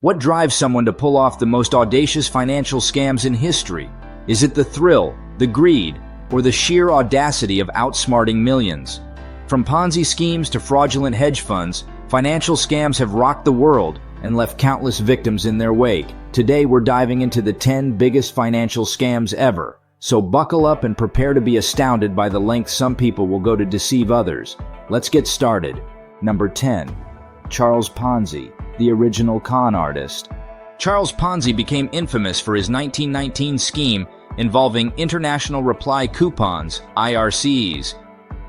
What drives someone to pull off the most audacious financial scams in history? Is it the thrill, the greed, or the sheer audacity of outsmarting millions? From Ponzi schemes to fraudulent hedge funds, financial scams have rocked the world and left countless victims in their wake. Today we're diving into the 10 biggest financial scams ever. So buckle up and prepare to be astounded by the lengths some people will go to deceive others. Let's get started. Number 10. Charles Ponzi, the original con artist. Charles Ponzi became infamous for his 1919 scheme involving international reply coupons, IRCs.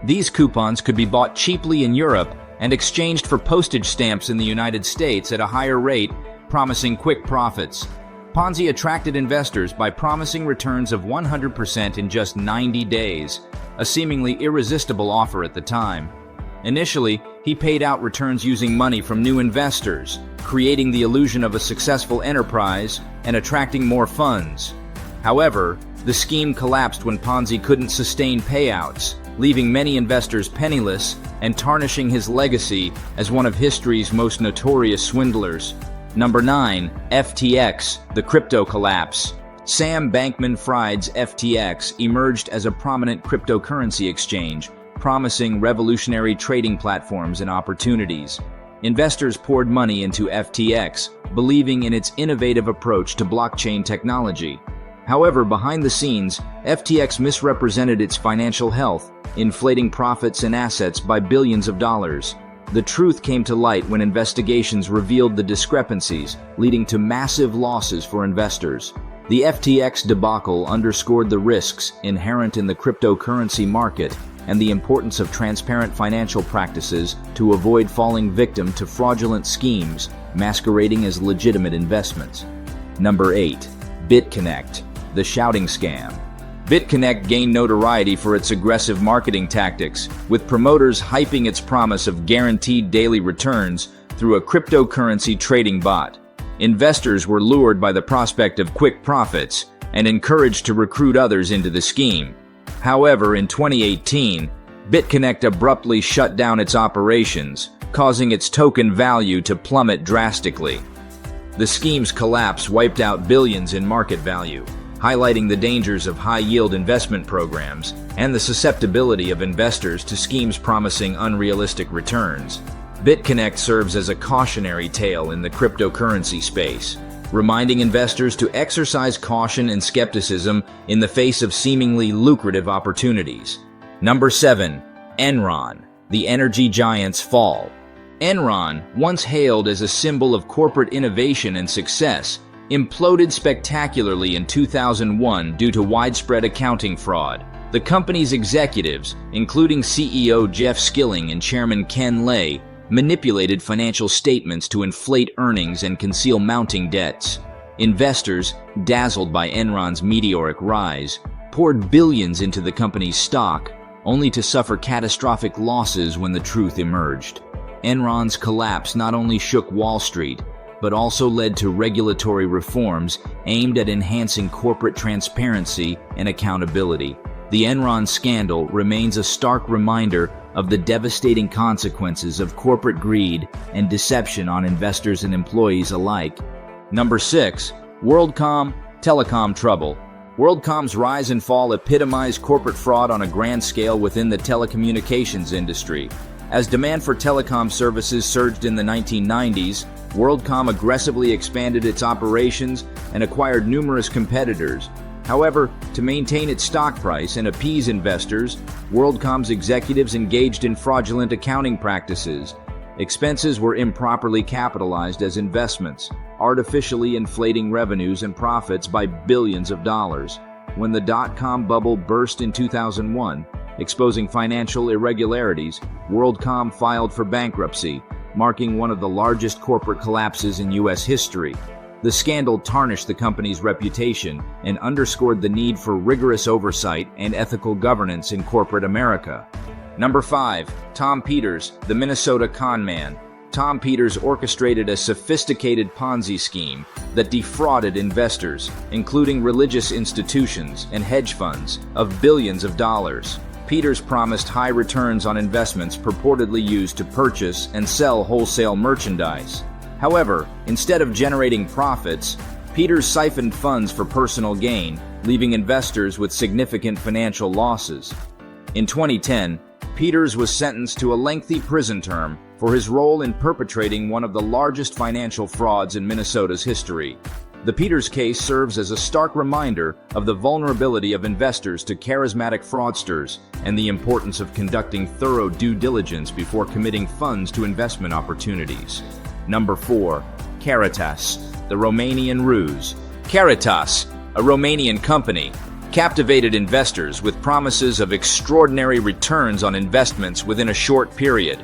These coupons could be bought cheaply in Europe and exchanged for postage stamps in the United States at a higher rate, promising quick profits. Ponzi attracted investors by promising returns of 100% in just 90 days, a seemingly irresistible offer at the time. Initially, he paid out returns using money from new investors, creating the illusion of a successful enterprise and attracting more funds. However, the scheme collapsed when Ponzi couldn't sustain payouts, leaving many investors penniless and tarnishing his legacy as one of history's most notorious swindlers. Number 9. FTX, the crypto collapse. Sam Bankman-Fried's FTX emerged as a prominent cryptocurrency exchange, promising revolutionary trading platforms and opportunities. Investors poured money into FTX, believing in its innovative approach to blockchain technology. However, behind the scenes, FTX misrepresented its financial health, inflating profits and assets by billions of dollars. The truth came to light when investigations revealed the discrepancies, leading to massive losses for investors. The FTX debacle underscored the risks inherent in the cryptocurrency market and the importance of transparent financial practices to avoid falling victim to fraudulent schemes masquerading as legitimate investments. Number 8. BitConnect, the shouting scam. BitConnect gained notoriety for its aggressive marketing tactics, with promoters hyping its promise of guaranteed daily returns through a cryptocurrency trading bot. Investors were lured by the prospect of quick profits and encouraged to recruit others into the scheme. However, in 2018, BitConnect abruptly shut down its operations, causing its token value to plummet drastically. The scheme's collapse wiped out billions in market value, highlighting the dangers of high-yield investment programs and the susceptibility of investors to schemes promising unrealistic returns. BitConnect serves as a cautionary tale in the cryptocurrency space, reminding investors to exercise caution and skepticism in the face of seemingly lucrative opportunities. Number 7. Enron, the energy giant's fall. Enron, once hailed as a symbol of corporate innovation and success, imploded spectacularly in 2001 due to widespread accounting fraud. The company's executives, including CEO Jeff Skilling and Chairman Ken Lay, manipulated financial statements to inflate earnings and conceal mounting debts. Investors, dazzled by Enron's meteoric rise, poured billions into the company's stock, only to suffer catastrophic losses when the truth emerged. Enron's collapse not only shook Wall Street, but also led to regulatory reforms aimed at enhancing corporate transparency and accountability. The Enron scandal remains a stark reminder of the devastating consequences of corporate greed and deception on investors and employees alike. Number 6. Worldcom, telecom trouble. Worldcom's rise and fall epitomize corporate fraud on a grand scale within the telecommunications industry. As demand for telecom services surged in the 1990s, Worldcom aggressively expanded its operations and acquired numerous competitors. However, to maintain its stock price and appease investors, Worldcom's executives engaged in fraudulent accounting practices. Expenses were improperly capitalized as investments, artificially inflating revenues and profits by billions of dollars. When the dot-com bubble burst in 2001, exposing financial irregularities, Worldcom filed for bankruptcy, marking one of the largest corporate collapses in U.S. history. The scandal tarnished the company's reputation and underscored the need for rigorous oversight and ethical governance in corporate America. Number 5. Tom Peters, the Minnesota con man. Tom Peters orchestrated a sophisticated Ponzi scheme that defrauded investors, including religious institutions and hedge funds, of billions of dollars. Peters promised high returns on investments purportedly used to purchase and sell wholesale merchandise. However, instead of generating profits, Peters siphoned funds for personal gain, leaving investors with significant financial losses. In 2010, Peters was sentenced to a lengthy prison term for his role in perpetrating one of the largest financial frauds in Minnesota's history. The Peters case serves as a stark reminder of the vulnerability of investors to charismatic fraudsters and the importance of conducting thorough due diligence before committing funds to investment opportunities. Number 4. Caritas, the Romanian ruse. Caritas, a Romanian company, captivated investors with promises of extraordinary returns on investments within a short period.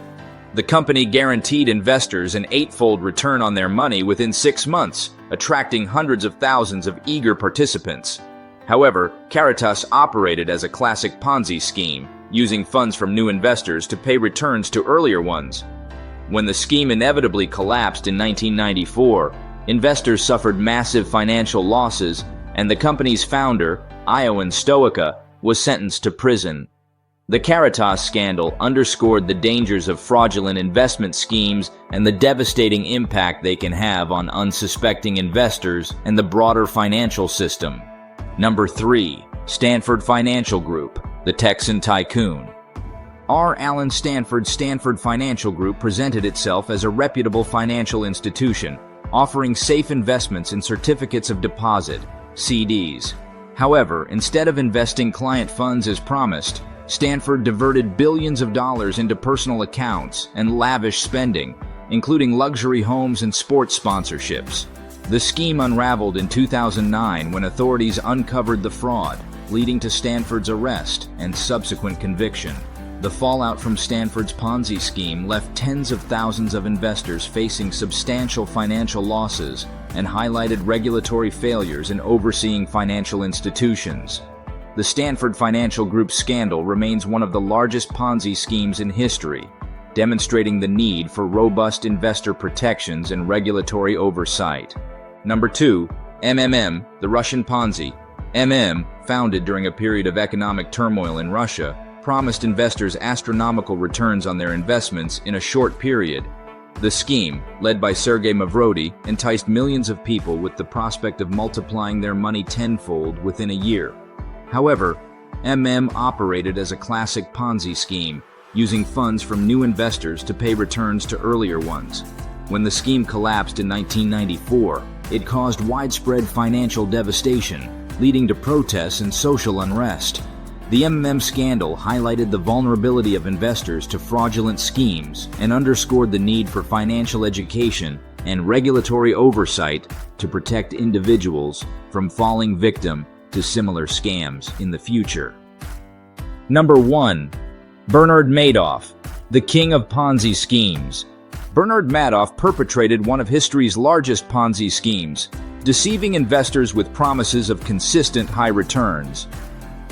The company guaranteed investors an 8-fold return on their money within 6 months, attracting hundreds of thousands of eager participants. However, Caritas operated as a classic Ponzi scheme, using funds from new investors to pay returns to earlier ones. When the scheme inevitably collapsed in 1994, investors suffered massive financial losses, and the company's founder, Ion Stoica, was sentenced to prison. The Caritas scandal underscored the dangers of fraudulent investment schemes and the devastating impact they can have on unsuspecting investors and the broader financial system. Number 3. Stanford Financial Group, the Texan tycoon. R. Allen Stanford Financial Group presented itself as a reputable financial institution, offering safe investments in certificates of deposit, CDs. However, instead of investing client funds as promised, Stanford diverted billions of dollars into personal accounts and lavish spending, including luxury homes and sports sponsorships. The scheme unraveled in 2009 when authorities uncovered the fraud, leading to Stanford's arrest and subsequent conviction. The fallout from Stanford's Ponzi scheme left tens of thousands of investors facing substantial financial losses and highlighted regulatory failures in overseeing financial institutions. The Stanford Financial Group scandal remains one of the largest Ponzi schemes in history, demonstrating the need for robust investor protections and regulatory oversight. Number 2. MMM, the Russian Ponzi. Founded during a period of economic turmoil in Russia, promised investors astronomical returns on their investments in a short period. The scheme, led by Sergei Mavrodi, enticed millions of people with the prospect of multiplying their money tenfold within a year. However, operated as a classic Ponzi scheme, using funds from new investors to pay returns to earlier ones. When the scheme collapsed in 1994, it caused widespread financial devastation, leading to protests and social unrest. The scandal highlighted the vulnerability of investors to fraudulent schemes and underscored the need for financial education and regulatory oversight to protect individuals from falling victim to similar scams in the future. Number 1. Bernard Madoff, the king of Ponzi schemes. Bernard Madoff perpetrated one of history's largest Ponzi schemes, deceiving investors with promises of consistent high returns.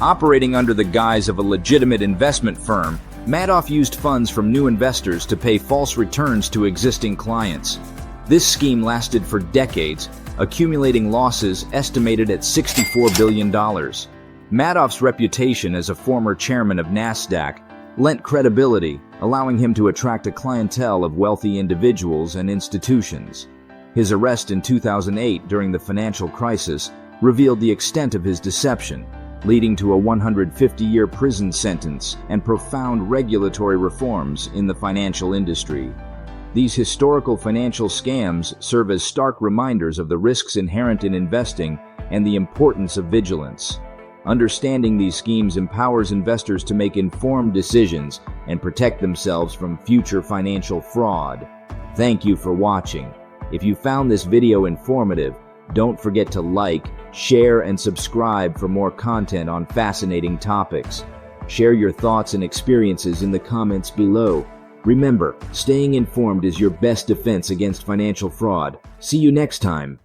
Operating under the guise of a legitimate investment firm, Madoff used funds from new investors to pay false returns to existing clients. This scheme lasted for decades, accumulating losses estimated at $64 billion. Madoff's reputation as a former chairman of NASDAQ lent credibility, allowing him to attract a clientele of wealthy individuals and institutions. His arrest in 2008 during the financial crisis revealed the extent of his deception, leading to a 150-year prison sentence and profound regulatory reforms in the financial industry. These historical financial scams serve as stark reminders of the risks inherent in investing and the importance of vigilance. Understanding these schemes empowers investors to make informed decisions and protect themselves from future financial fraud. Thank you for watching. If you found this video informative, don't forget to like, share, and subscribe for more content on fascinating topics. Share your thoughts and experiences in the comments below. Remember, staying informed is your best defense against financial fraud. See you next time.